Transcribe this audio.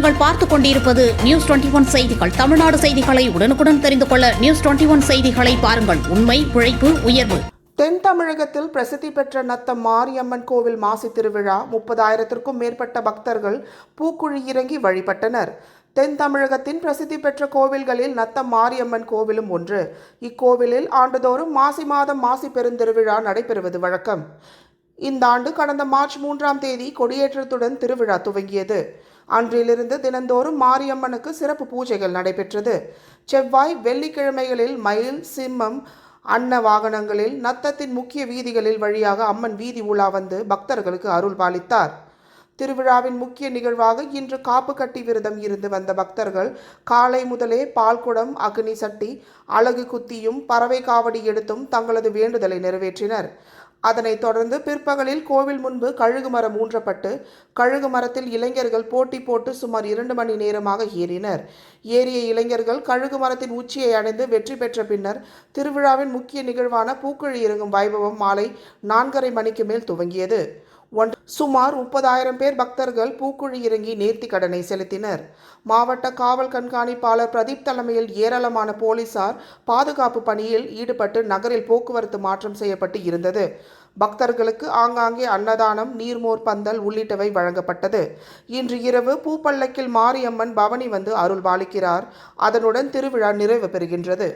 நீங்கள் பார்த்துக் கொண்டிருப்பது நியூஸ் 21 செய்திகள். தமிழ்நாடு செய்திகளை உடனுக்குடன் தெரிந்து கொள்ள நியூஸ் 21 செய்திகளை பாருங்கள். உண்மை, உழைப்பு, உயர்வு. தென் தமிழகத்தில் பிரசித்தி பெற்ற நத்தம் மாரியம்மன் கோவில் மாசி திருவிழா 30,000க்கும் மேற்பட்ட பக்தர்கள் பூக்குழி இறங்கி வழிபட்டனர். தென் தமிழகத்தின் பிரசித்தி பெற்ற கோவில்களில் நத்தம் மாரியம்மன் கோவிலும் ஒன்று. இக்கோவிலில் ஆண்டுதோறும் மாசி மாதம் மாசி பெருந்திருவிழா நடைபெறுவது வழக்கம். இந்த ஆண்டு கடந்த மார்ச் 3ஆம் தேதி கொடியேற்றத்துடன் திருவிழா துவங்கியது. அன்றிலிருந்து தினந்தோறும் மாரியம்மனுக்கு சிறப்பு பூஜைகள் நடைபெற்றது. செவ்வாய், வெள்ளிக்கிழமைகளில் மயில், சிம்மம், அன்ன வாகனங்களில் நத்தத்தின் முக்கிய வீதிகளில் வழியாக அம்மன் வீதி உலா வந்து பக்தர்களுக்கு அருள் பாலித்தார். திருவிழாவின் முக்கிய நிகழ்வாக இன்று காப்பு கட்டி விரதம் இருந்து வந்த பக்தர்கள் காலை முதலே பால்குடம், அக்னி சட்டி, அலகு குத்தியும் பறவை காவடி எடுத்தும் தங்களது வேண்டுதலை நிறைவேற்றினர். அதனைத் தொடர்ந்து பிற்பகலில் கோவில் முன்பு கழுகு மரம் ஊன்றப்பட்டு கழுகு மரத்தில் இளைஞர்கள் போட்டி போட்டு சுமார் 2 மணி நேரமாக ஏறினர். ஏறிய இளைஞர்கள் கழுகு மரத்தின் உச்சியை அடைந்து வெற்றி பெற்ற பின்னர் திருவிழாவின் முக்கிய நிகழ்வான பூக்குழி இறங்கும் வைபவம் மாலை 4:30 மணிக்கு மேல் துவங்கியது. சுமார் 30,000 பேர் பக்தர்கள் பூக்குழி இறங்கி நேர்த்தி கடனை செலுத்தினர். மாவட்ட காவல் கண்காணிப்பாளர் பிரதீப் தலைமையில் ஏராளமான போலீசார் பாதுகாப்பு பணியில் ஈடுபட்டு நகரில் போக்குவரத்து மாற்றம் செய்யப்பட்டு இருந்தது. பக்தர்களுக்கு ஆங்காங்கே அன்னதானம், நீர்மோர் பந்தல் உள்ளிட்டவை வழங்கப்பட்டது. இன்று இரவு பூப்பல்லக்கில் மாரியம்மன் பவனி வந்து அருள் பாலிக்கிறார். அதனுடன் திருவிழா நிறைவு பெறுகின்றது.